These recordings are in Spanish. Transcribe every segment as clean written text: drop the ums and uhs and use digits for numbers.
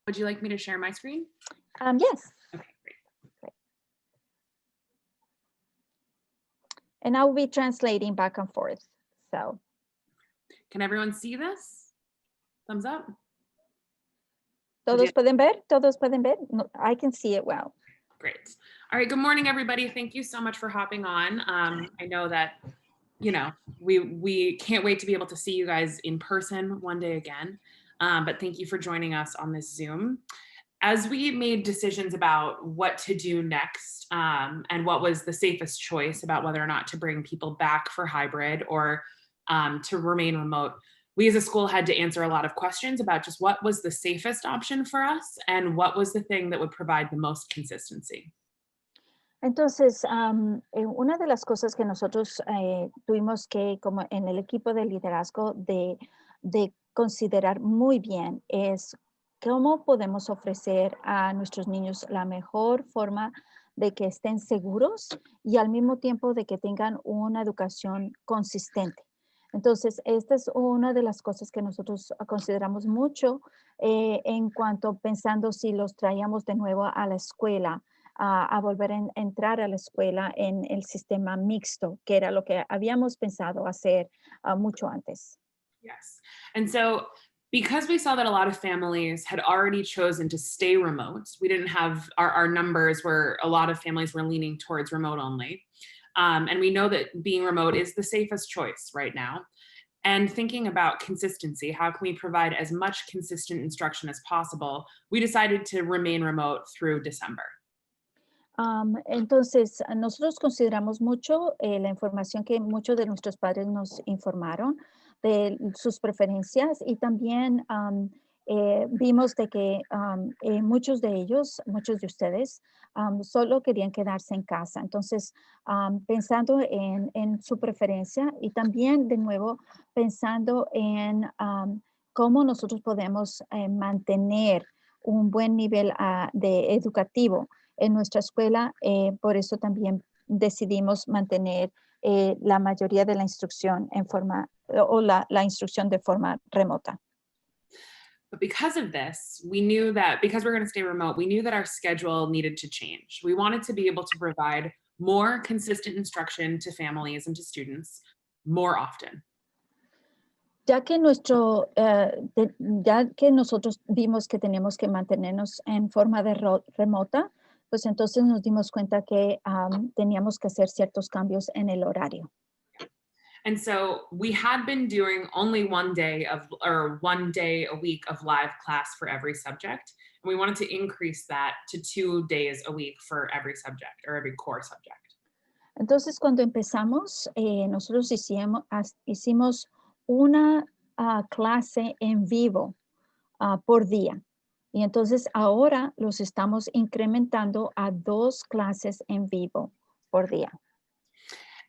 Would you like me to share my screen? Yes. Okay, great. And I'll be translating back and forth. So, Can everyone see this? Thumbs up. ¿todos pueden ver? ¿Todos pueden ver? No, I can see it well. Great. All right, good morning, everybody. Thank you so much for hopping on. I know that, we can't wait to be able to see you guys in person one day again, but thank you for joining us on this Zoom. As we made decisions about what to do next and what was the safest choice about whether or not to bring people back for hybrid or to remain remote, we as a school had to answer a lot of questions about just what was the safest option for us and what was the thing that would provide the most consistency. Entonces, una de las cosas que nosotros tuvimos que, como en el equipo de liderazgo, de considerar muy bien es cómo podemos ofrecer a nuestros niños la mejor forma de que estén seguros y al mismo tiempo de que tengan una educación consistente. Entonces, esta es una de las cosas que nosotros consideramos mucho en cuanto pensando si los traíamos de nuevo a la escuela, a volver a entrar a la escuela en el sistema mixto, que era lo que habíamos pensado hacer mucho antes. Yes. And so because we saw that a lot of families had already chosen to stay remote, we didn't have our numbers where a lot of families were leaning towards remote only. And we know that being remote is the safest choice right now. And thinking about consistency, how can we provide as much consistent instruction as possible? We decided to remain remote through December. Entonces, nosotros consideramos mucho la información que muchos de nuestros padres nos informaron de sus preferencias y también vimos de que muchos de ellos, muchos de ustedes, solo querían quedarse en casa. Entonces, pensando en su preferencia y también de nuevo pensando en cómo nosotros podemos mantener un buen nivel de educativo en nuestra escuela, por eso también decidimos mantener la mayoría de la instrucción en forma, o la instrucción de forma remota. But because of this, we knew that because we're going to stay remote, we knew that our schedule needed to change. We wanted to be able to provide more consistent instruction to families and to students more often. Ya que, ya que nosotros vimos que teníamos que mantenernos en forma de remota, pues entonces nos dimos cuenta que teníamos que hacer ciertos cambios en el horario. And so we had been doing only 1 day a week of live class for every subject. And we wanted to increase that to 2 days a week for every subject or every core subject. Entonces, cuando empezamos, nosotros hicimos una clase en vivo por día. Y entonces ahora los estamos incrementando a 2 clases en vivo por día.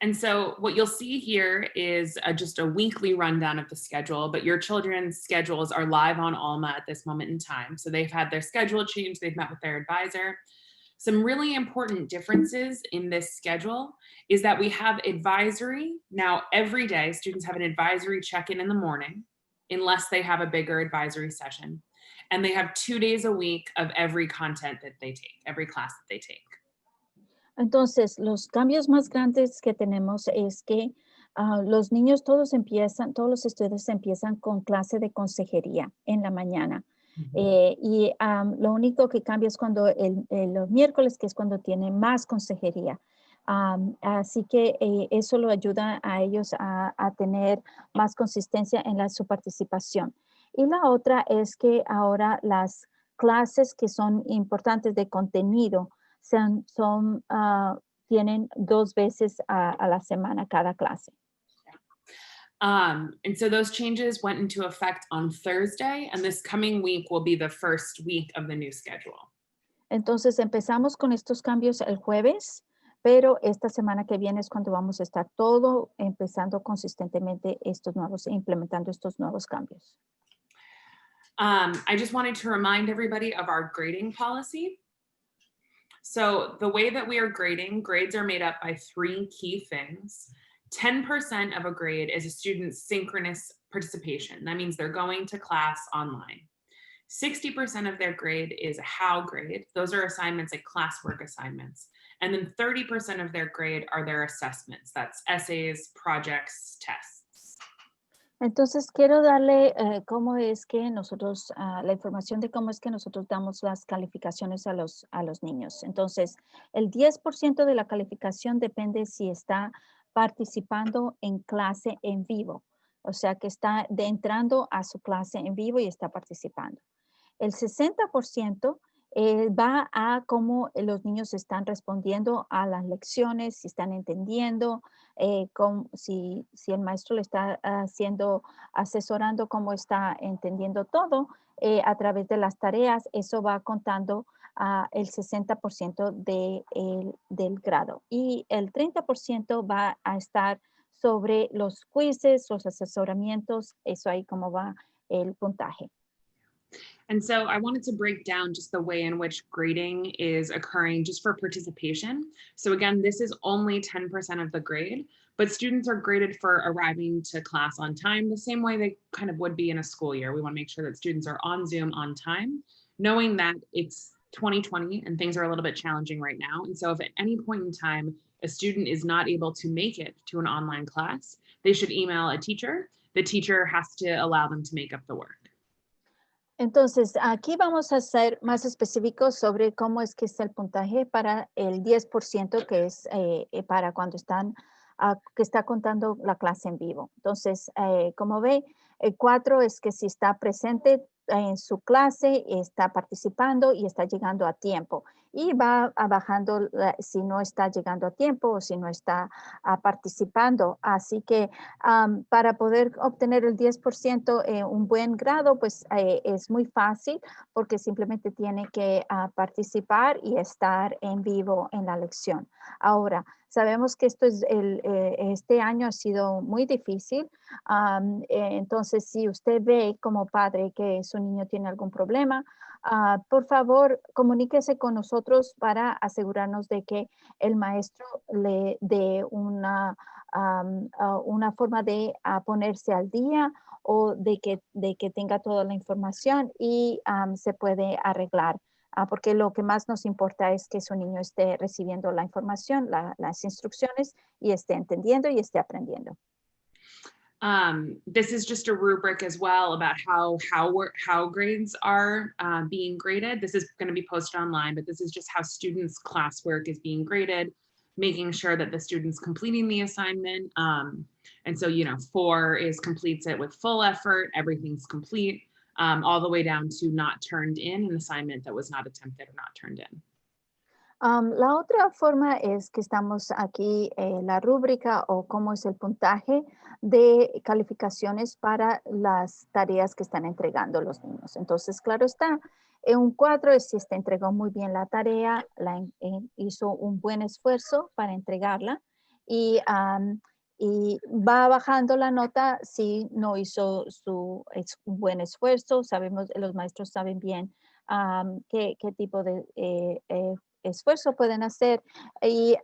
And so what you'll see here is just a weekly rundown of the schedule, but your children's schedules are live on Alma at this moment in time. So they've had their schedule changed, they've met with their advisor. Some really important differences in this schedule is that we have advisory. Now, every day, students have an advisory check-in in the morning, unless they have a bigger advisory session. And they have 2 days a week of every content that they take, every class that they take. Entonces, los cambios más grandes que tenemos es que los niños todos los estudiantes empiezan con clase de consejería en la mañana. Y lo único que cambia es cuando los miércoles, que es cuando tienen más consejería. Así que eso lo ayuda a ellos a tener más consistencia en su participación. Y la otra es que ahora las clases que son importantes de contenido tienen 2 veces a la semana cada clase. And so those changes went into effect on Thursday, and this coming week will be the first week of the new schedule. Entonces empezamos con estos cambios el jueves, pero esta semana que viene es cuando vamos a estar empezando consistentemente implementando estos nuevos cambios. I just wanted to remind everybody of our grading policy. So the way that we are grading, grades are made up by 3 key things. 10% of a grade is a student's synchronous participation. That means they're going to class online. 60% of their grade is how grade. Those are assignments like classwork assignments. And then 30% of their grade are their assessments. That's essays, projects, tests. Entonces, quiero darle cómo es que nosotros, la información de cómo es que nosotros damos las calificaciones a los niños. Entonces, el 10% de la calificación depende si está participando en clase en vivo. O sea, que está entrando a su clase en vivo y está participando. El 60% va a cómo los niños están respondiendo a las lecciones, si están entendiendo, si el maestro le está asesorando cómo está entendiendo todo a través de las tareas. Eso va contando el 60% del grado. Y el 30% va a estar sobre los quizzes, los asesoramientos, eso ahí cómo va el puntaje. And so I wanted to break down just the way in which grading is occurring just for participation. So again, this is only 10% of the grade, but students are graded for arriving to class on time, the same way they kind of would be in a school year. We want to make sure that students are on Zoom on time, knowing that it's 2020 and things are a little bit challenging right now. And so if at any point in time, a student is not able to make it to an online class, they should email a teacher. The teacher has to allow them to make up the work. Entonces, aquí vamos a ser más específicos sobre cómo es que está el puntaje para el 10% que es para cuando que está contando la clase en vivo. Entonces, como ve, el 4 es que si está presente en su clase, está participando y está llegando a tiempo. Y va bajando si no está llegando a tiempo o si no está participando. Así que para poder obtener el 10% un buen grado, pues es muy fácil porque simplemente tiene que participar y estar en vivo en la lección. Ahora, sabemos que este año ha sido muy difícil. Entonces, si usted ve como padre que su niño tiene algún problema, por favor, comuníquese con nosotros para asegurarnos de que el maestro le dé una forma de ponerse al día o de que tenga toda la información y se puede arreglar. Porque lo que más nos importa es que su niño esté recibiendo la información, las instrucciones y esté entendiendo y esté aprendiendo. This is just a rubric as well about how grades are being graded. This is going to be posted online, but this is just how students' classwork is being graded, making sure that the student's completing the assignment. And so, 4 completes it with full effort, everything's complete, all the way down to not turned in, an assignment that was not attempted or not turned in. La otra forma es que estamos aquí, la rúbrica o cómo es el puntaje de calificaciones para las tareas que están entregando los niños. Entonces, claro está, un 4 es si entregó muy bien la tarea, hizo un buen esfuerzo para entregarla y va bajando la nota si no hizo un buen esfuerzo. Sabemos, los maestros saben bien qué tipo de esfuerzo pueden hacer y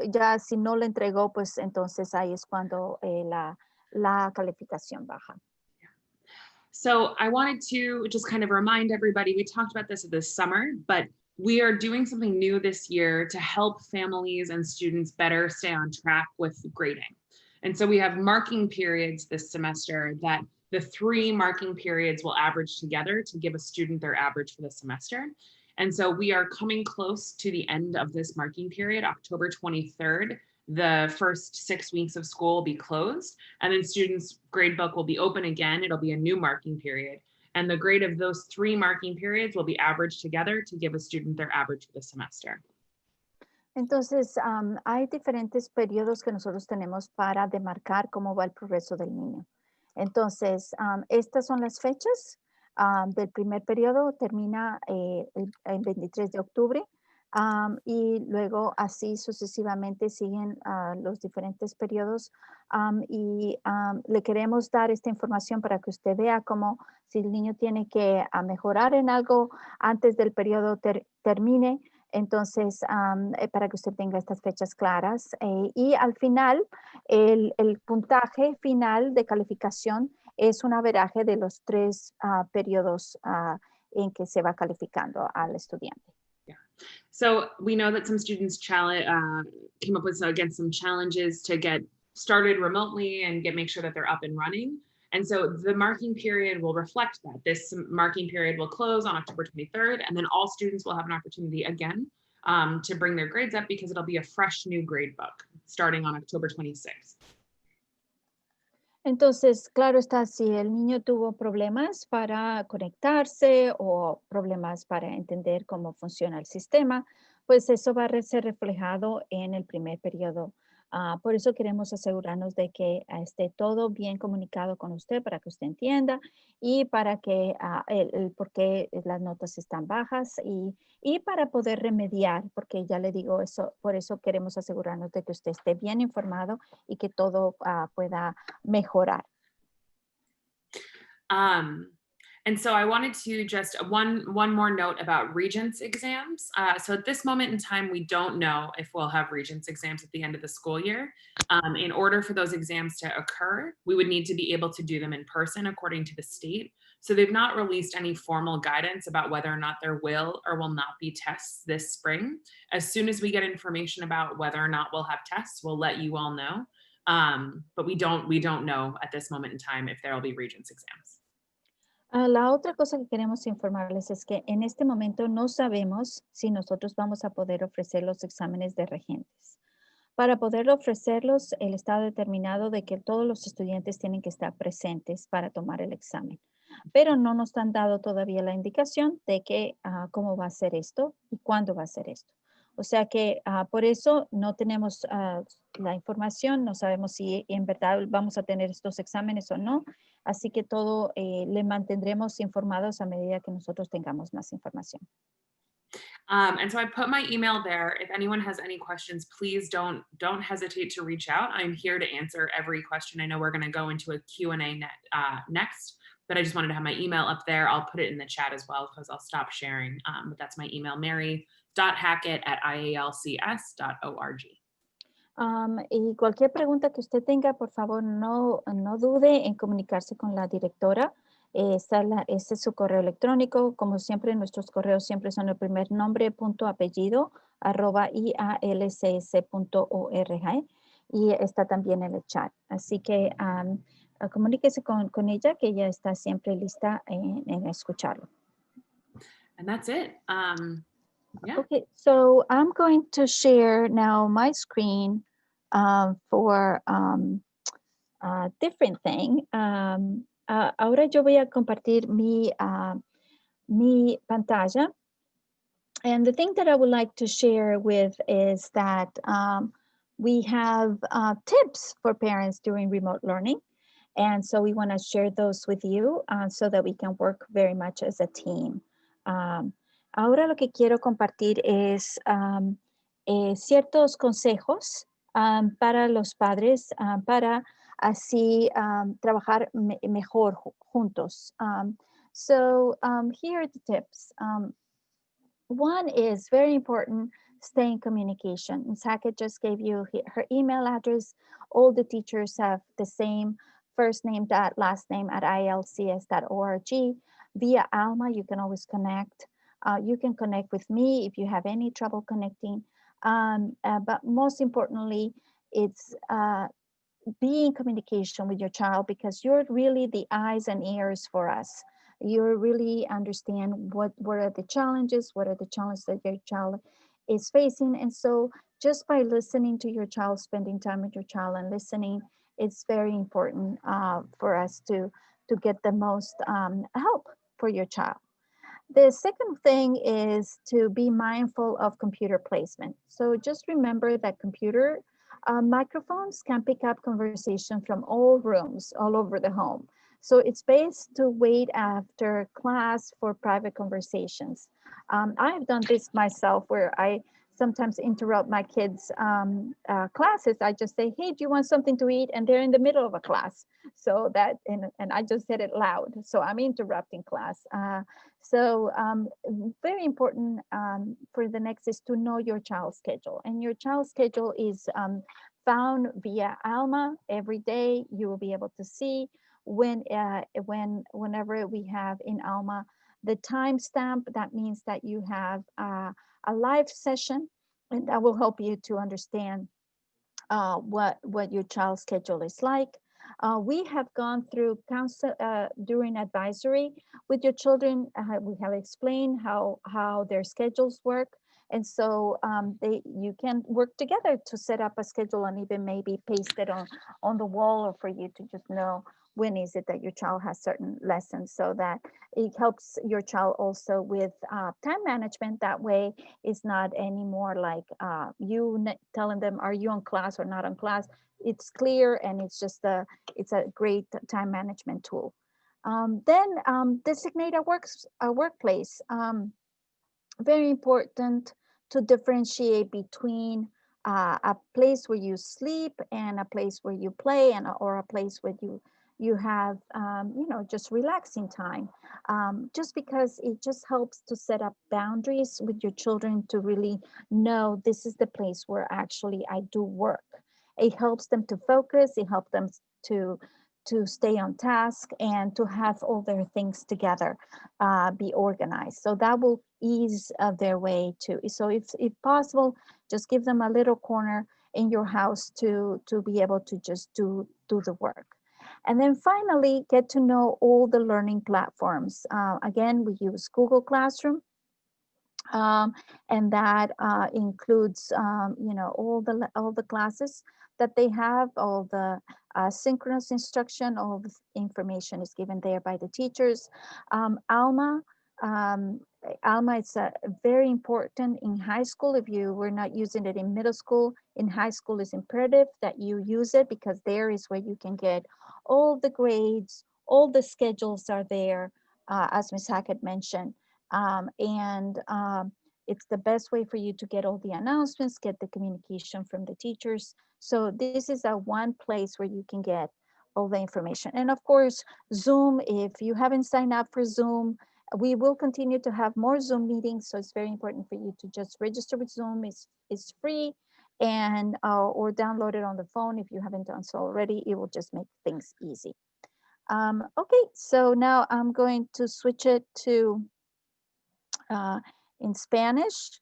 ya si no le entregó, pues entonces ahí es cuando la calificación baja. So I wanted to just kind of remind everybody, we talked about this summer, but we are doing something new this year to help families and students better stay on track with grading. And so we have marking periods this semester that the 3 marking periods will average together to give a student their average for the semester. And so we are coming close to the end of this marking period, October 23rd. The first 6 weeks of school will be closed, and then students' gradebook will be open again. It'll be a new marking period. And the grade of those 3 marking periods will be averaged together to give a student their average for the semester. Entonces, hay diferentes periodos que nosotros tenemos para demarcar cómo va el progreso del niño. Entonces, estas son las fechas. Del primer periodo termina el 23 de octubre y luego así sucesivamente siguen los diferentes periodos y le queremos dar esta información para que usted vea cómo si el niño tiene que mejorar en algo antes del periodo termine. Entonces, para que usted tenga estas fechas claras. Y al final, el puntaje final de calificación es un averaje de los 3 periodos en que se va calificando al estudiante. So we know that some students came up with against some challenges to get started remotely and make sure that they're up and running. And so the marking period will reflect that. This marking period will close on October 23rd, and then all students will have an opportunity again to bring their grades up because it'll be a fresh new grade book starting on October 26th. Entonces, claro está, si el niño tuvo problemas para conectarse o problemas para entender cómo funciona el sistema, pues eso va a ser reflejado en el primer periodo. Por eso queremos asegurarnos de que esté todo bien comunicado con usted para que usted entienda y para que el por qué las notas están bajas y para poder remediar, porque ya le digo eso, por eso queremos asegurarnos de que usted esté bien informado y que todo pueda mejorar. And so I wanted to just one more note about Regents exams. So at this moment in time, we don't know if we'll have Regents exams at the end of the school year. In order for those exams to occur, we would need to be able to do them in person according to the state. So they've not released any formal guidance about whether or not there will or will not be tests this spring. As soon as we get information about whether or not we'll have tests, we'll let you all know. But we don't know at this moment in time if there will be Regents exams. La otra cosa que queremos informarles es que en este momento no sabemos si nosotros vamos a poder ofrecer los exámenes de regentes. Para poder ofrecerlos, el Estado ha determinado de que todos los estudiantes tienen que estar presentes para tomar el examen, pero no nos han dado todavía la indicación de que cómo va a ser esto y cuándo va a ser esto. O sea que por eso no tenemos la información, no sabemos si en verdad vamos a tener estos exámenes o no, así que todo le mantendremos informados a medida que nosotros tengamos más información. And so I put my email there. If anyone has any questions, please don't hesitate to reach out. I'm here to answer every question. I know we're going to go into a Q&A next, but I just wanted to have my email up there. I'll put it in the chat as well because I'll stop sharing. But that's my email, mary.hackett@ialcs.org. Y cualquier pregunta que usted tenga, por favor, no dude en comunicarse con la directora. Ese es su correo electrónico. Como siempre, nuestros correos siempre son el primer nombre, punto apellido, @ialcs.org. Y está también en el chat. Así que comuníquese con ella, que ella está siempre lista en escucharlo. And that's it. Yeah. Okay, so I'm going to share now my screen for a different thing. Ahora yo voy a compartir mi pantalla. And the thing that I would like to share with is that we have tips for parents during remote learning. And so we want to share those with you so that we can work very much as a team. Ahora lo que quiero compartir es ciertos consejos para los padres para así trabajar mejor juntos. So here are the tips. One is very important, stay in communication. Ms. Hackett just gave you her email address. All the teachers have the same first name, last name at ialcs.org. Via Alma, you can always connect. You can connect with me if you have any trouble connecting. But most importantly, it's be in communication with your child because you're really the eyes and ears for us. You really understand what are the challenges, that your child is facing. And so just by listening to your child, spending time with your child and listening, it's very important for us to get the most help for your child. The second thing is to be mindful of computer placement. So just remember that computer microphones can pick up conversation from all rooms all over the home. So it's best to wait after class for private conversations. I've done this myself where I sometimes interrupt my kids' classes. I just say, hey, do you want something to eat? And they're in the middle of a class. So that, and I just said it loud. So I'm interrupting class. So very important for the next is to know your child's schedule. And your child's schedule is found via Alma every day. You will be able to see whenever we have in Alma the timestamp, that means that you have a live session, and that will help you to understand what your child's schedule is like. We have gone through counsel during advisory with your children. We have explained how their schedules work. And so you can work together to set up a schedule and even maybe paste it on the wall, or for you to just know when is it that your child has certain lessons, so that it helps your child also with time management. That way it's not anymore like telling them, are you on class or not on class? It's clear, and it's a great time management tool. Then designate a workplace. Very important to differentiate between a place where you sleep and a place where you play, or a place where you have just relaxing time, just because it just helps to set up boundaries with your children to really know this is the place where actually I do work. It helps them to focus. It helps them to stay on task and to have all their things together, be organized. So that will ease their way too. So if possible, just give them a little corner in your house to be able to just do the work. And then finally, get to know all the learning platforms. Again, we use Google Classroom. And that includes, all the classes that they have, all the synchronous instruction, all the information is given there by the teachers. Alma, um, Alma is very important in high school. If you were not using it in middle school, in high school it's imperative that you use it, because there is where you can get all the grades, all the schedules are there, as Ms. Hackett mentioned. It's the best way for you to get all the announcements, get the communication from the teachers. So this is a one place where you can get all the information. And of course, Zoom, if you haven't signed up for Zoom, we will continue to have more Zoom meetings. So it's very important for you to just register with Zoom. It's free, and or download it on the phone. If you haven't done so already, it will just make things easy. Okay, so now I'm going to switch it to in Spanish.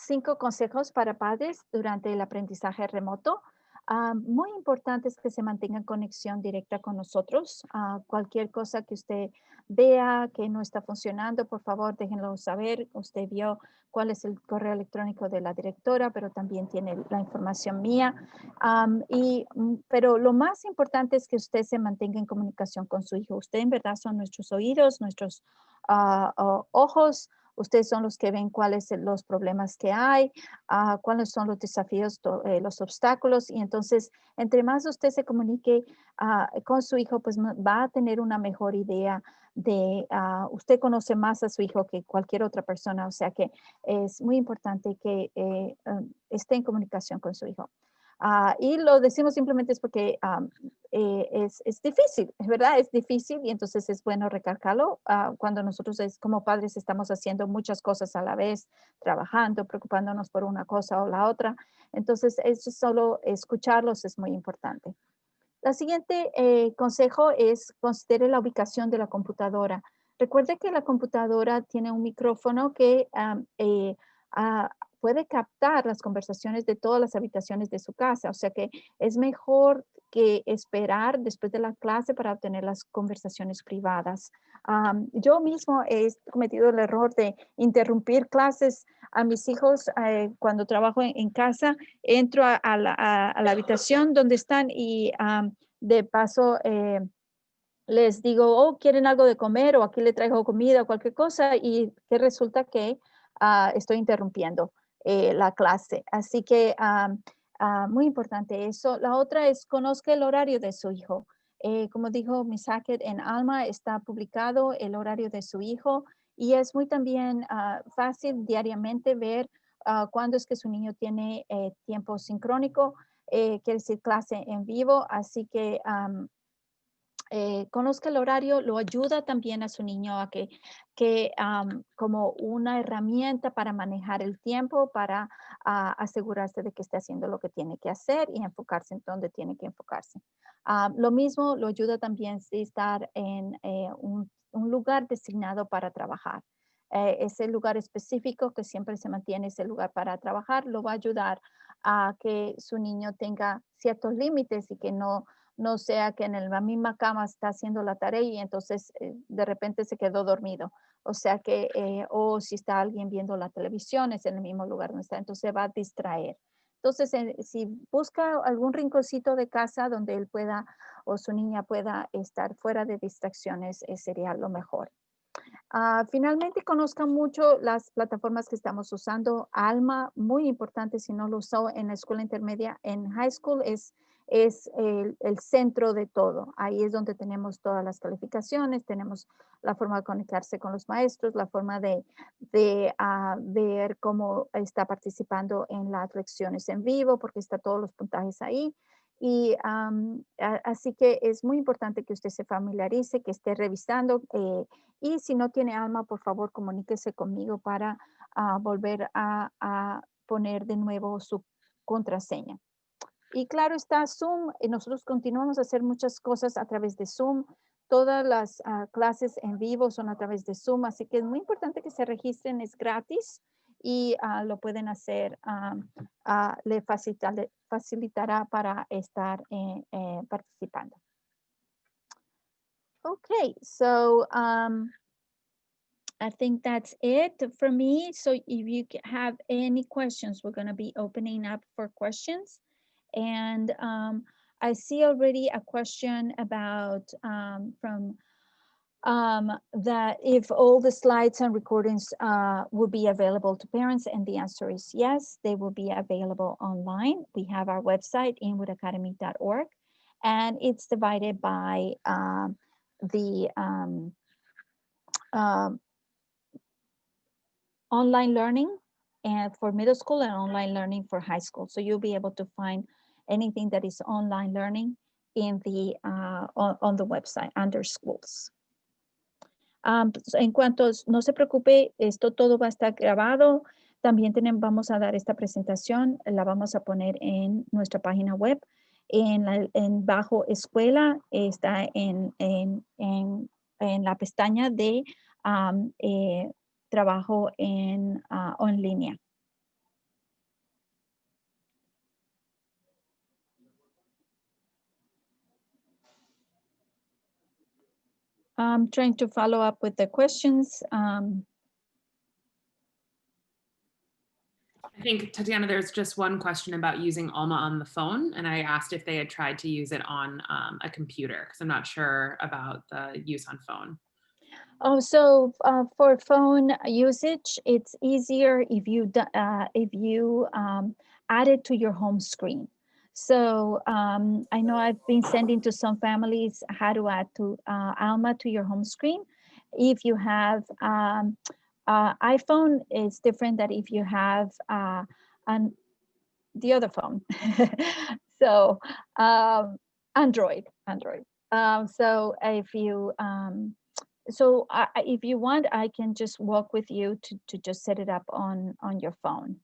5 consejos para padres durante el aprendizaje remoto. Muy importante es que se mantenga en conexión directa con nosotros. Cualquier cosa que usted vea que no está funcionando, por favor, déjenlo saber. Usted vio cuál es el correo electrónico de la directora, pero también tiene la información mía. Pero lo más importante es que usted se mantenga en comunicación con su hijo. Usted en verdad son nuestros oídos, nuestros ojos. Ustedes son los que ven cuáles son los problemas que hay, cuáles son los desafíos, los obstáculos. Y entonces, entre más usted se comunique con su hijo, pues va a tener una mejor idea de, usted conoce más a su hijo que cualquier otra persona. O sea que es muy importante que esté en comunicación con su hijo. Y lo decimos simplemente es porque es difícil, es verdad, es difícil, y entonces es bueno recalcarlo cuando nosotros como padres estamos haciendo muchas cosas a la vez, trabajando, preocupándonos por una cosa o la otra. Entonces, eso solo escucharlos es muy importante. La siguiente consejo es considere la ubicación de la computadora. Recuerde que la computadora tiene un micrófono que puede captar las conversaciones de todas las habitaciones de su casa. O sea que es mejor que esperar después de la clase para obtener las conversaciones privadas. Yo mismo he cometido el error de interrumpir clases a mis hijos cuando trabajo en casa. Entro a la habitación donde están y de paso les digo, oh, ¿quieren algo de comer? O aquí le traigo comida o cualquier cosa, y que resulta que estoy interrumpiendo la clase. Así que muy importante eso. La otra es conozca el horario de su hijo. Como dijo Ms. Hackett, en Alma está publicado el horario de su hijo, y es muy también fácil diariamente ver cuándo es que su niño tiene tiempo sincrónico, quiere decir clase en vivo. Así que conozca el horario, lo ayuda también a su niño a que como una herramienta para manejar el tiempo, para asegurarse de que esté haciendo lo que tiene que hacer y enfocarse en donde tiene que enfocarse. Lo mismo lo ayuda también si estar en un lugar designado para trabajar. Ese lugar específico que siempre se mantiene ese lugar para trabajar, lo va a ayudar a que su niño tenga ciertos límites y que no sea que en la misma cama está haciendo la tarea y entonces de repente se quedó dormido. O sea que, o si está alguien viendo la televisión, es en el mismo lugar donde está, entonces se va a distraer. Entonces, si busca algún rinconcito de casa donde él pueda o su niña pueda estar fuera de distracciones, sería lo mejor. Finalmente, conozcan mucho las plataformas que estamos usando. Alma, muy importante si no lo usó en la escuela intermedia. En high school es el centro de todo. Ahí es donde tenemos todas las calificaciones, tenemos la forma de conectarse con los maestros, la forma de ver cómo está participando en las lecciones en vivo, porque está todos los puntajes ahí. Y así que es muy importante que usted se familiarice, que esté revisando. Y si no tiene Alma, por favor, comuníquese conmigo para volver a poner de nuevo su contraseña. Y claro está Zoom, nosotros continuamos a hacer muchas cosas a través de Zoom. Todas las clases en vivo son a través de Zoom, así que es muy importante que se registren, es gratis y lo pueden hacer, le facilitará para estar participando. Okay, so I think that's it for me. So if you have any questions, we're going to be opening up for questions. And I see already a question about from that if all the slides and recordings will be available to parents, and the answer is yes, they will be available online. We have our website, inwoodacademy.org, and it's divided by the online learning and for middle school and online learning for high school. So you'll be able to find anything that is online learning in the on the website under schools. En cuanto, no se preocupe, esto todo va a estar grabado. También vamos a dar esta presentación, la vamos a poner en nuestra página web. En bajo escuela está en la pestaña de trabajo en línea. I'm trying to follow up with the questions. I think, Tatiana, there's just one question about using Alma on the phone, and I asked if they had tried to use it on a computer, because I'm not sure about the use on phone. Oh, so for phone usage, it's easier if you add it to your home screen. So I know I've been sending to some families how to add to Alma to your home screen. If you have iPhone, it's different than if you have the other phone. So Android. So if you so if you want, I can just walk with you to just set it up on your phone.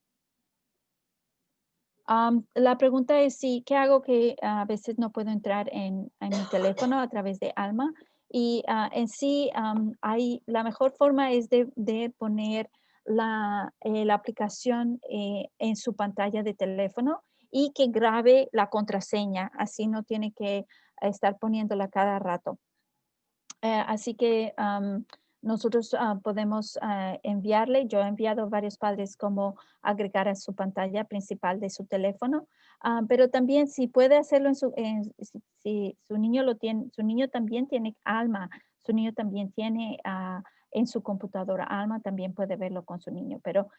La pregunta es si, ¿qué hago que a veces no puedo entrar en mi teléfono a través de Alma? Y en sí, la mejor forma es de poner la aplicación en su pantalla de teléfono y que grabe la contraseña, así no tiene que estar poniéndola cada rato. Así que nosotros podemos enviarle, yo he enviado a varios padres cómo agregar a su pantalla principal de su teléfono, pero también si puede hacerlo si su niño lo tiene, su niño también tiene Alma, su niño también tiene en su computadora Alma, también puede verlo con su niño, pero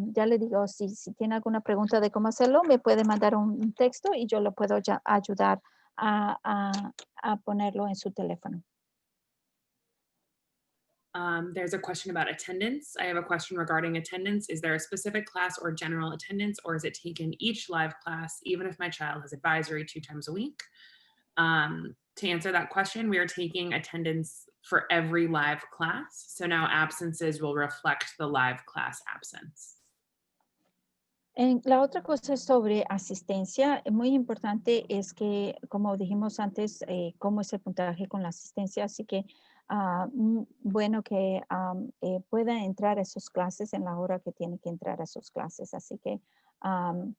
ya le digo, si tiene alguna pregunta de cómo hacerlo, me puede mandar un texto y yo lo puedo ayudar a ponerlo en su teléfono. There's a question about attendance. I have a question regarding attendance. Is there a specific class or general attendance, or is it taken each live class, even if my child has advisory 2 times a week? To answer that question, we are taking attendance for every live class. So now absences will reflect the live class absence. La otra cosa es sobre asistencia. Muy importante es que, como dijimos antes, cómo es el puntaje con la asistencia. Así que, bueno que pueda entrar a sus clases en la hora que tiene que entrar a sus clases. Así que, I'm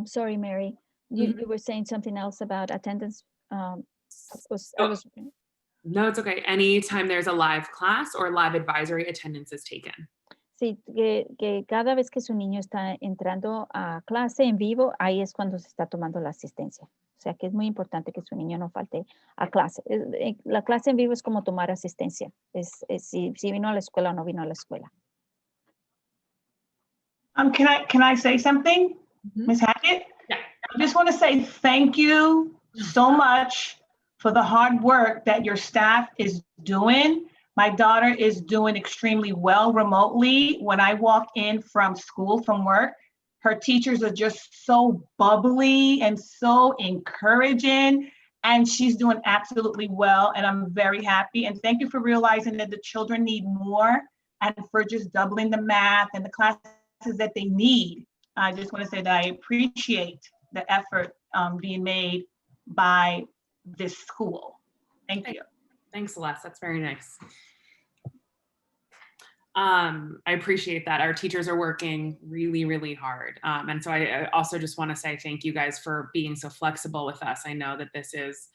sorry, Mary, you were saying something else about attendance. No, it's okay. Anytime there's a live class or live advisory, attendance is taken. Sí, que cada vez que su niño está entrando a clase en vivo, ahí es cuando se está tomando la asistencia. O sea que es muy importante que su niño no falte a clase. La clase en vivo es como tomar asistencia. Es si vino a la escuela o no vino a la escuela. Can I say something, Ms. Hackett? Yeah. I just want to say thank you so much for the hard work that your staff is doing. My daughter is doing extremely well remotely. When I walk in from school, from work, her teachers are just so bubbly and so encouraging, and she's doing absolutely well, and I'm very happy. And thank you for realizing that the children need more and for just doubling the math and the classes that they need. I just want to say that I appreciate the effort being made by this school. Thank you. Thanks, Celeste. That's very nice. I appreciate that. Our teachers are working really, really hard. And so I also just want to say thank you guys for being so flexible with us. I know that this is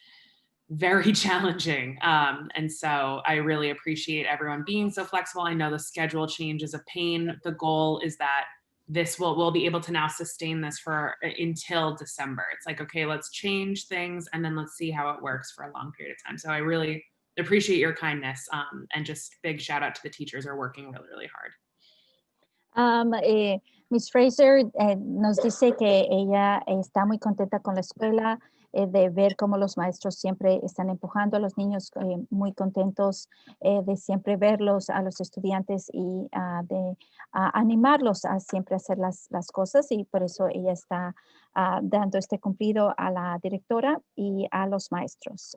very challenging. And so I really appreciate everyone being so flexible. I know the schedule change is a pain. The goal is that we'll be able to now sustain this for until December. It's like, okay, let's change things and then let's see how it works for a long period of time. So I really appreciate your kindness, and just big shout out to the teachers who are working really, really hard. Miss Fraser nos dice que ella está muy contenta con la escuela, de ver cómo los maestros siempre están empujando a los niños, muy contentos de siempre verlos a los estudiantes y de animarlos a siempre hacer las cosas, y por eso ella está dando este cumplido a la directora y a los maestros.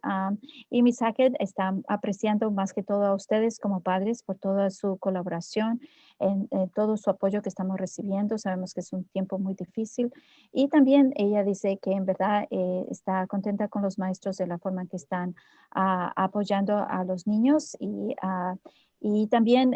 Y Miss Hackett está apreciando más que todo a ustedes como padres por toda su colaboración, en todo su apoyo que estamos recibiendo. Sabemos que es un tiempo muy difícil, y también ella dice que en verdad está contenta con los maestros de la forma en que están apoyando a los niños, y también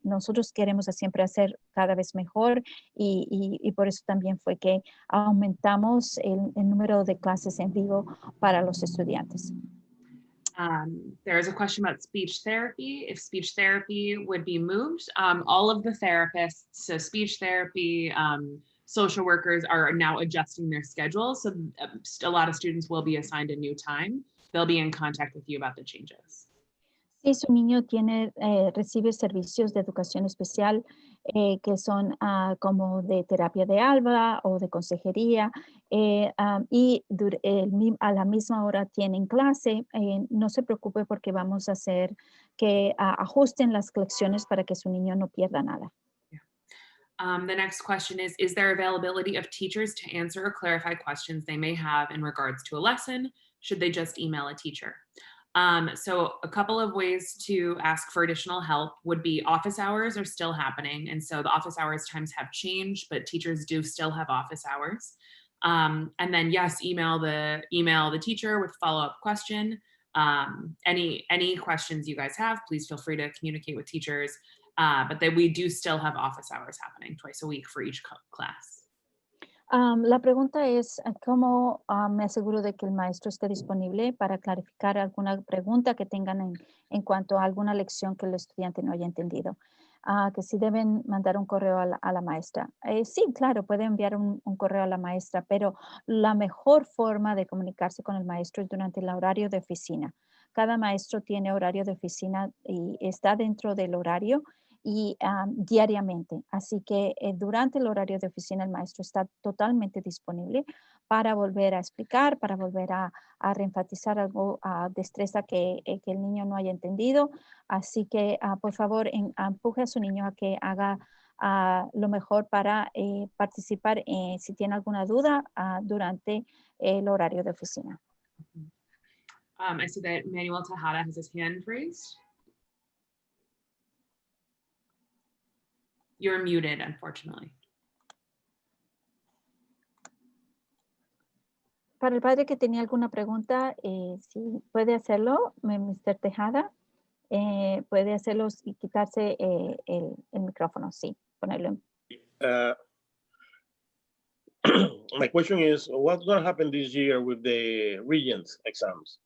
nosotros queremos siempre hacer cada vez mejor, y por eso también fue que aumentamos el número de clases en vivo para los estudiantes. There is a question about speech therapy. If speech therapy would be moved, all of the therapists, so speech therapy, social workers are now adjusting their schedules. So a lot of students will be assigned a new time. They'll be in contact with you about the changes. Si su niño recibe servicios de educación especial, que son como de terapia de alba o de consejería, y a la misma hora tienen clase, no se preocupe porque vamos a hacer que ajusten las lecciones para que su niño no pierda nada. The next question is there availability of teachers to answer or clarify questions they may have in regards to a lesson? Should they just email a teacher? So a couple of ways to ask for additional help would be office hours are still happening. And so the office hours times have changed, but teachers do still have office hours. And then yes, email the teacher with follow-up question. Any questions you guys have, please feel free to communicate with teachers. But we do still have office hours happening twice a week for each class. La pregunta es, ¿cómo me aseguro de que el maestro esté disponible para clarificar alguna pregunta que tengan en cuanto a alguna lección que el estudiante no haya entendido? Que si deben mandar un correo a la maestra. Sí, claro, puede enviar un correo a la maestra, pero la mejor forma de comunicarse con el maestro es durante el horario de oficina. Cada maestro tiene horario de oficina y está dentro del horario, y diariamente. Así que durante el horario de oficina el maestro está totalmente disponible para volver a explicar, para volver a reenfatizar algo, destreza que el niño no haya entendido. Así que por favor empuje a su niño a que haga lo mejor para participar si tiene alguna duda durante el horario de oficina. I see that Manuel Tejada has his hand raised. You're muted, unfortunately. Para el padre que tenía alguna pregunta, si puede hacerlo, Mr. Tejada, puede hacerlo y quitarse el micrófono, sí, ponerlo. My question is, what's going to happen this year with the Regents exams?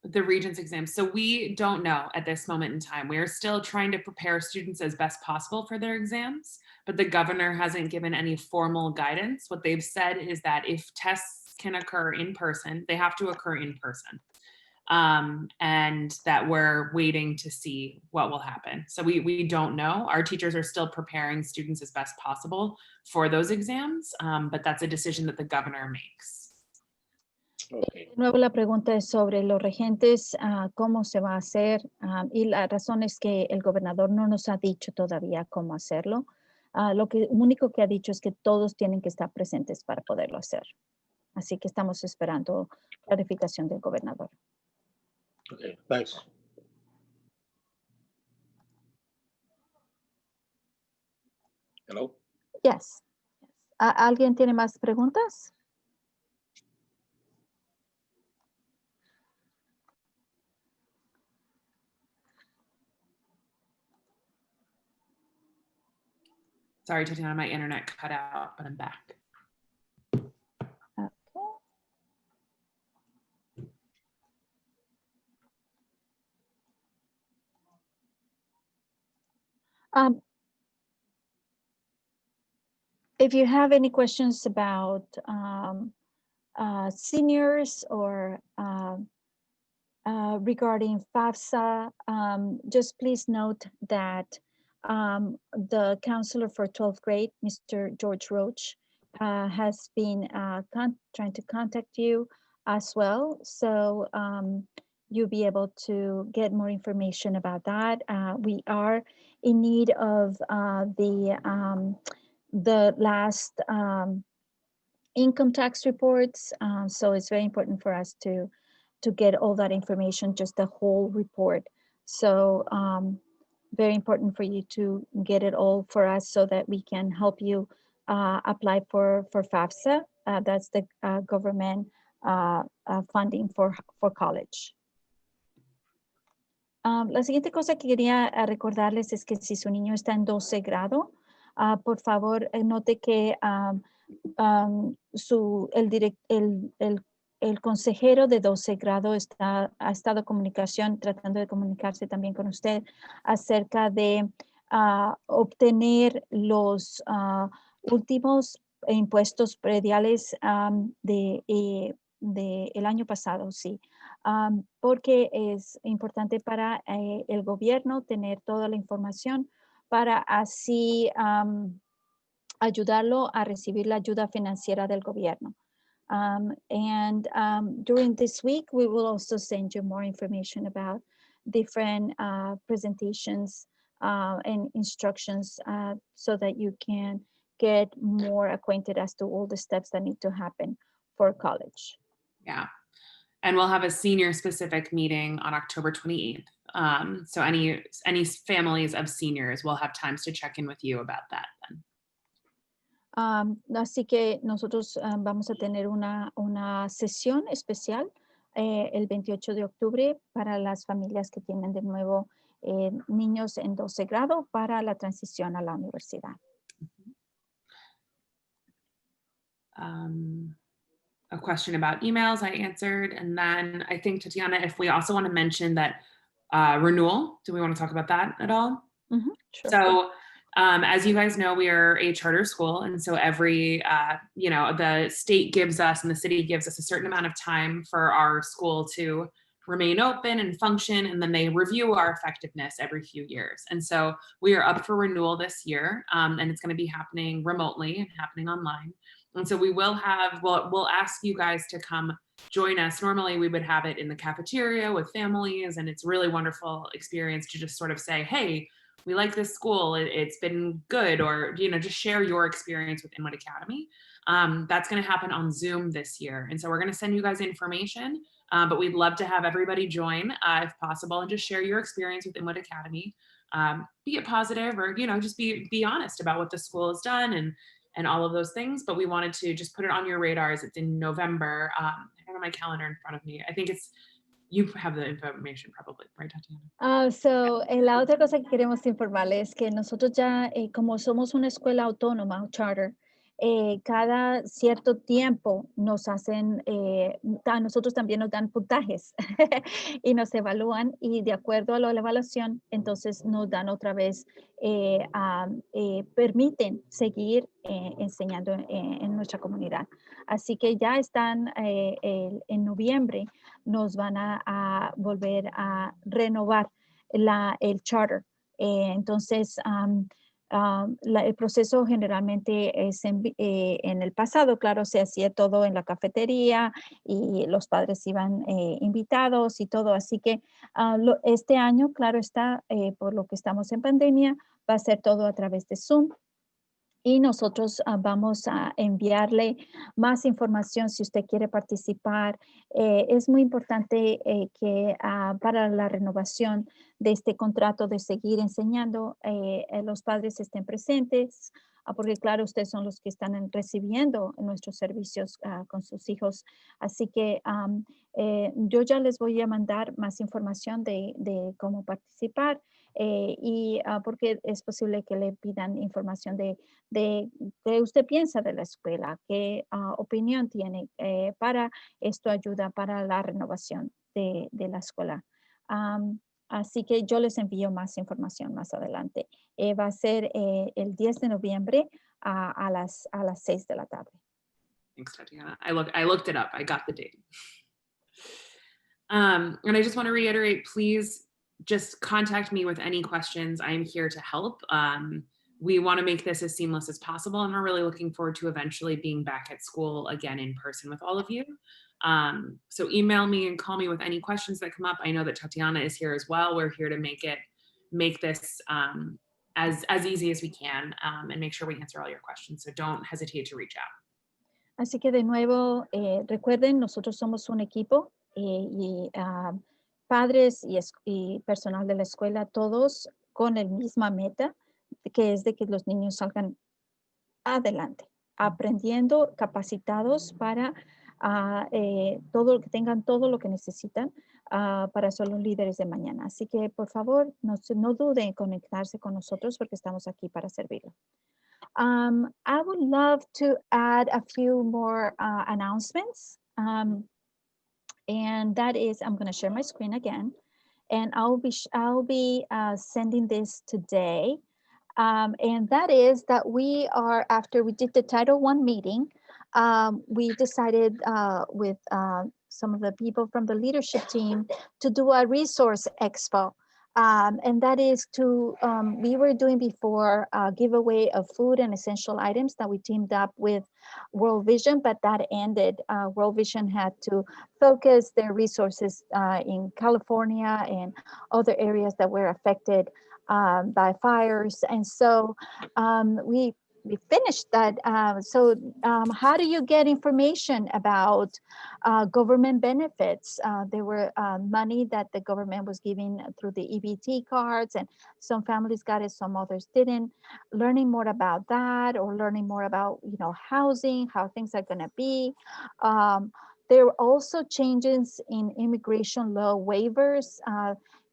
The Regents exams. So we don't know at this moment in time. We are still trying to prepare students as best possible for their exams, but the governor hasn't given any formal guidance. What they've said is that if tests can occur in person, they have to occur in person. And that we're waiting to see what will happen. So we don't know. Our teachers are still preparing students as best possible for those exams, but that's a decision that the governor makes. Okay. De nuevo la pregunta es sobre los regentes, cómo se va a hacer, y la razón es que el gobernador no nos ha dicho todavía cómo hacerlo. Lo único que ha dicho es que todos tienen que estar presentes para poderlo hacer. Así que estamos esperando clarificación del gobernador. Okay, thanks. Hello? Yes. ¿Alguien tiene más preguntas? Sorry, Tatiana, my internet cut out, but I'm back. Okay. If you have any questions about seniors or regarding FAFSA, just please note that the counselor for 12th grade, Mr. George Roach, has been trying to contact you as well. So you'll be able to get more information about that. We are in need of the last income tax reports. So it's very important for us to get all that information, just the whole report. So very important for you to get it all for us so that we can help you apply for FAFSA. That's the government funding for college. La siguiente cosa que quería recordarles es que si su niño está en 12 grado, por favor note que el consejero de 12 grado ha estado en comunicación, tratando de comunicarse también con usted acerca de obtener los últimos impuestos prediales del año pasado, sí. Porque es importante para el gobierno tener toda la información para así ayudarlo a recibir la ayuda financiera del gobierno. During this week, we will also send you more information about different presentations and instructions so that you can get more acquainted as to all the steps that need to happen for college. Yeah. And we'll have a senior specific meeting on October 28th. So any families of seniors will have times to check in with you about that then. Así que nosotros vamos a tener una sesión especial el 28 de octubre para las familias que tienen de nuevo niños en 12 grado para la transición a la universidad. A question about emails I answered. And then I think, Tatiana, if we also want to mention that renewal, do we want to talk about that at all? Mm-hmm, sure. So as you guys know, we are a charter school. And so every, the state gives us and the city gives us a certain amount of time for our school to remain open and function. And then they review our effectiveness every few years. And so we are up for renewal this year. And it's going to be happening remotely and happening online. And so we will we'll ask you guys to come join us. Normally we would have it in the cafeteria with families, and it's a really wonderful experience to just sort of say, hey, we like this school, it's been good, or, you know, just share your experience with Inwood Academy. That's going to happen on Zoom this year. And so we're going to send you guys information, but we'd love to have everybody join if possible and just share your experience with Inwood Academy. Be it positive, or, you know, just be honest about what the school has done and all of those things. But we wanted to just put it on your radars. It's in November. I don't have my calendar in front of me. I think it's, you have the information probably, right, Tatiana? La otra cosa que queremos informarles es que nosotros ya, como somos una escuela autónoma, un charter, cada cierto tiempo nos hacen, a nosotros también nos dan puntajes y nos evalúan, y de acuerdo a la evaluación, entonces nos dan otra vez, permiten seguir enseñando en nuestra comunidad. Así que ya están en noviembre, nos van a volver a renovar el charter. Entonces, el proceso generalmente es en el pasado, claro, se hacía todo en la cafetería y los padres iban invitados y todo. Así que este año, claro está, por lo que estamos en pandemia, va a ser todo a través de Zoom. Y nosotros vamos a enviarle más información si usted quiere participar. Es muy importante que para la renovación de este contrato de seguir enseñando, los padres estén presentes, porque claro, ustedes son los que están recibiendo nuestros servicios con sus hijos. Así que yo ya les voy a mandar más información de cómo participar, y porque es posible que le pidan información de qué usted piensa de la escuela, qué opinión tiene para esto ayuda para la renovación de la escuela. Así que yo les envío más información más adelante. Va a ser el 10 de noviembre a las 6 de la tarde. Thanks, Tatiana. I looked it up. I got the date. And I just want to reiterate, please just contact me with any questions. I am here to help. We want to make this as seamless as possible, and we're really looking forward to eventually being back at school again in person with all of you. So email me and call me with any questions that come up. I know that Tatiana is here as well. We're here to make this as easy as we can, and make sure we answer all your questions. So don't hesitate to reach out. Así que de nuevo, recuerden, nosotros somos un equipo, y padres y personal de la escuela, todos con el misma meta, que es de que los niños salgan adelante, aprendiendo, capacitados para que tengan todo lo que necesitan para ser los líderes de mañana. Así que por favor, no duden en conectarse con nosotros, porque estamos aquí para servirlo. I would love to add a few more announcements. And that is, I'm going to share my screen again, and I'll be sending this today. And that is that we are, after we did the Title I meeting, we decided with some of the people from the leadership team to do a resource expo. And that is we were doing before a giveaway of food and essential items that we teamed up with World Vision, but that ended. World Vision had to focus their resources in California and other areas that were affected by fires. And so we finished that. How do you get information about government benefits? There were money that the government was giving through the EBT cards, and some families got it, some others didn't. Learning more about that, or learning more about, housing, how things are going to be. There were also changes in immigration law waivers.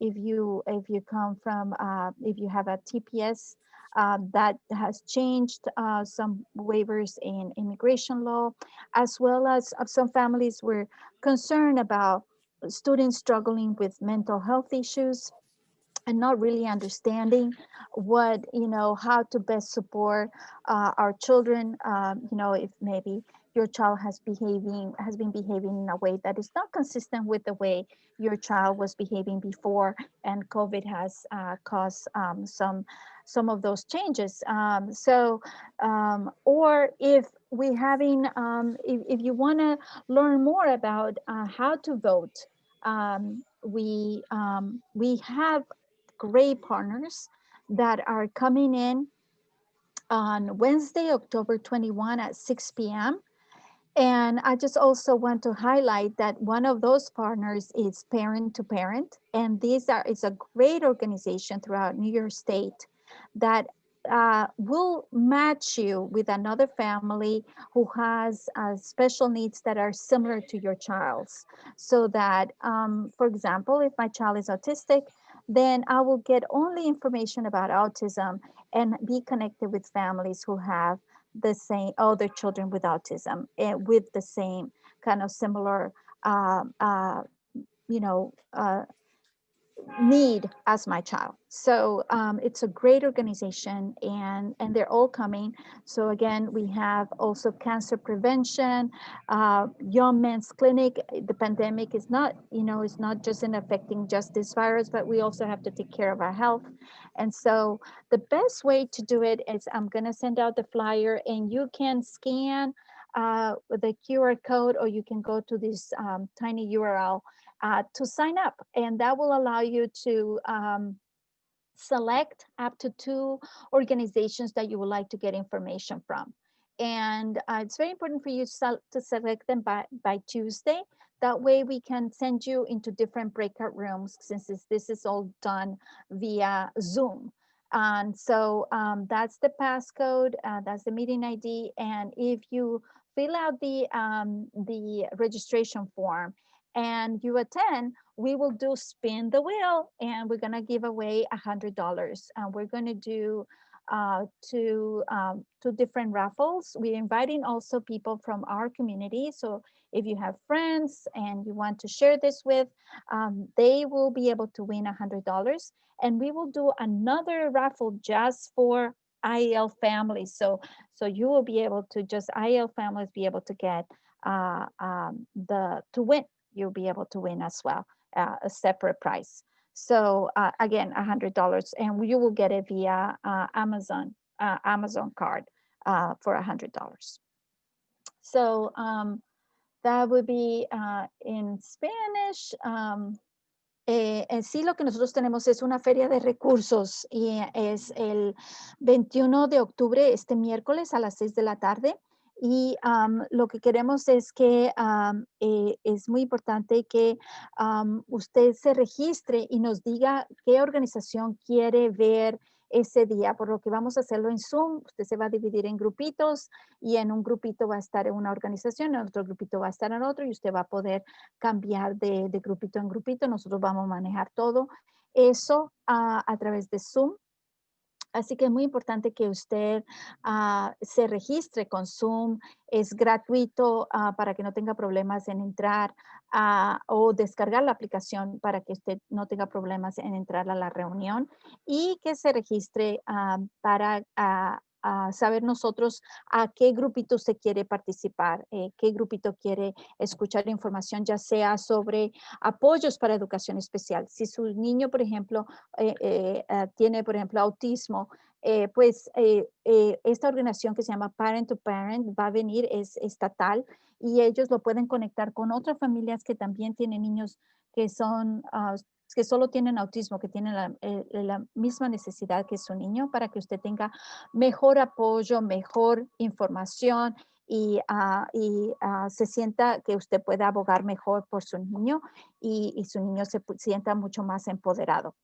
If you come from, if you have a TPS, that has changed some waivers in immigration law, as well as some families were concerned about students struggling with mental health issues and not really understanding how to best support our children. If maybe your child has been behaving in a way that is not consistent with the way your child was behaving before, and COVID has caused some of those changes. Or if if you want to learn more about how to vote, we have great partners that are coming in on Wednesday, October 21 at 6 p.m. And I just also want to highlight that one of those partners is Parent to Parent. And it's a great organization throughout New York State that will match you with another family who has special needs that are similar to your child's. So that, for example, if my child is autistic, then I will get only information about autism and be connected with families who have the same other children with autism and with the same kind of similar you know need as my child. So it's a great organization, and they're all coming. So again, we have also cancer prevention, Young Men's Clinic. The pandemic is not, it's not just in affecting just this virus, but we also have to take care of our health. And so the best way to do it is I'm going to send out the flyer, and you can scan the QR code, or you can go to this tiny URL to sign up, and that will allow you to select up to 2 organizations that you would like to get information from. And it's very important for you to select them by Tuesday. That way we can send you into different breakout rooms, since this is all done via Zoom. And so that's the passcode, that's the meeting ID. And if you fill out the registration form and you attend, we will do spin the wheel, and we're going to give away $100. And we're going to do two different raffles. We're inviting also people from our community. So if you have friends and you want to share this with, they will be able to win $100. And we will do another raffle just for IAL families. So you will be able to, just IAL families, be able to get to win. You'll be able to win as well, a separate price. So again, $100, and you will get it via Amazon card for $100. So that would be in Spanish. En sí, lo que nosotros tenemos es una feria de recursos, y es el 21 de octubre, este miércoles a las 6 de la tarde. Y lo que queremos es que es muy importante que usted se registre y nos diga qué organización quiere ver ese día, por lo que vamos a hacerlo en Zoom. Usted se va a dividir en grupitos, y en un grupito va a estar en una organización, en otro grupito va a estar en otro, y usted va a poder cambiar de grupito en grupito. Nosotros vamos a manejar todo eso a través de Zoom. Así que es muy importante que usted se registre con Zoom. Es gratuito para que no tenga problemas en entrar o descargar la aplicación para que usted no tenga problemas en entrar a la reunión, y que se registre para saber nosotros a qué grupito usted quiere participar, qué grupito quiere escuchar información, ya sea sobre apoyos para educación especial. Si su niño, por ejemplo, tiene, por ejemplo, autismo, pues esta organización que se llama Parent to Parent va a venir, es estatal, y ellos lo pueden conectar con otras familias que también tienen niños que son que solo tienen autismo, que tienen la misma necesidad que su niño, para que usted tenga mejor apoyo, mejor información, y se sienta que usted pueda abogar mejor por su niño, y su niño se sienta mucho más empoderado.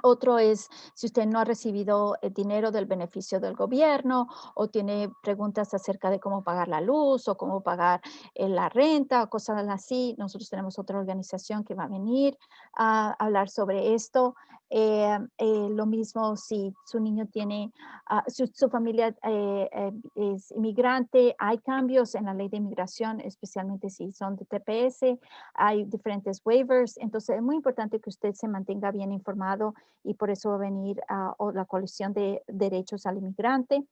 Otro es si usted no ha recibido dinero del beneficio del gobierno, o tiene preguntas acerca de cómo pagar la luz o cómo pagar la renta o cosas así. Nosotros tenemos otra organización que va a venir a hablar sobre esto. Lo mismo si su niño tiene, su familia es inmigrante, hay cambios en la ley de inmigración, especialmente si son de TPS, hay diferentes waivers. Entonces es muy importante que usted se mantenga bien informado, y por eso va a venir la coalición de derechos al inmigrante.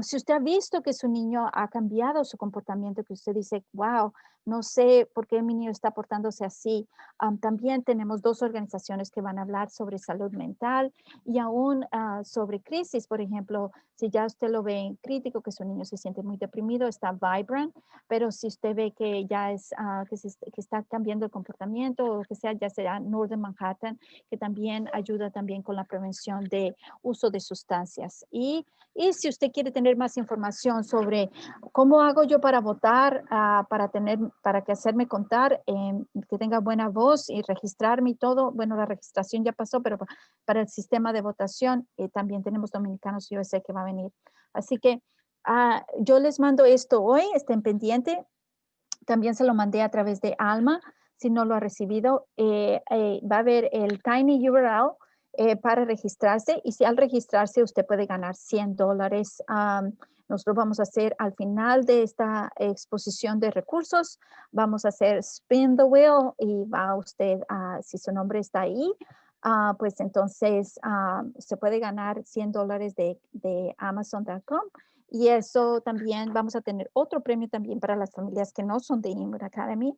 Si usted ha visto que su niño ha cambiado su comportamiento, que usted dice, wow, no sé por qué mi niño está portándose así. También tenemos 2 organizaciones que van a hablar sobre salud mental y aún sobre crisis. Por ejemplo, si ya usted lo ve crítico, que su niño se siente muy deprimido, está Vibrant, pero si usted ve que ya es, que está cambiando el comportamiento o que sea, ya sea Northern Manhattan, que también ayuda también con la prevención de uso de sustancias. Y si usted quiere tener más información sobre cómo hago yo para votar, para que hacerme contar, que tenga buena voz y registrarme y todo, bueno, la registración ya pasó, pero para el sistema de votación también tenemos Dominicanos USA que va a venir. Así que yo les mando esto hoy, estén pendientes. También se lo mandé a través de Alma, si no lo ha recibido. Va a haber el Tiny URL para registrarse y si al registrarse usted puede ganar $100. Nosotros vamos a hacer al final de esta exposición de recursos, vamos a hacer Spin the Wheel y va usted, si su nombre está ahí, pues entonces se puede ganar $100 de Amazon.com. Y eso también vamos a tener otro premio también para las familias que no son de Inwood Academy.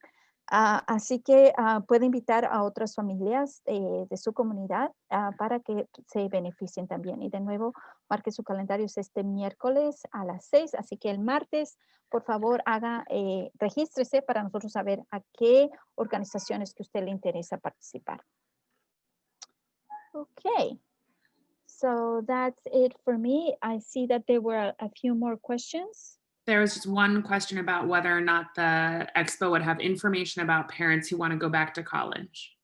Así que puede invitar a otras familias de su comunidad para que se beneficien también. Y de nuevo, marque su calendario este miércoles a las 6. Así que el martes, por favor, regístrese para nosotros saber a qué organizaciones que a usted le interesa participar. Okay. So that's it for me. I see that there were a few more questions. There was just one question about whether or not the expo would have information about parents who want to go back to college.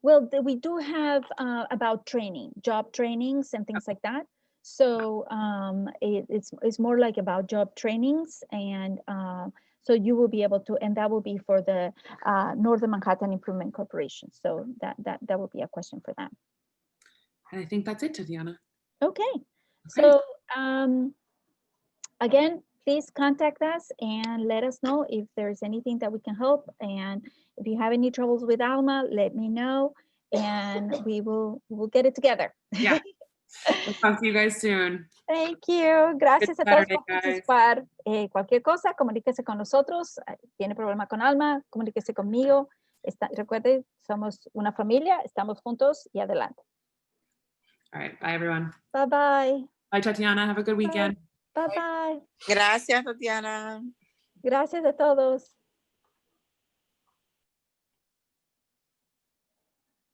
Well, we do have about training, job trainings and things like that. So it's more like about job trainings. And so you will be able to, and that will be for the Northern Manhattan Improvement Corporation. So that will be a question for them. And I think that's it, Tatiana. Okay. So again, please contact us and let us know if there's anything that we can help. And if you have any troubles with Alma, let me know and we'll get it together. Yeah. We'll talk to you guys soon. Thank you. Gracias a todos Saturday, por participar. Cualquier cosa, comuníquese con nosotros. Tiene problema con Alma, comuníquese conmigo. Recuerde, somos una familia, estamos juntos y adelante. All right. Bye, everyone. Bye-bye. Bye, Tatiana. Have a good weekend. Bye-bye. Gracias, Tatiana. Gracias a todos.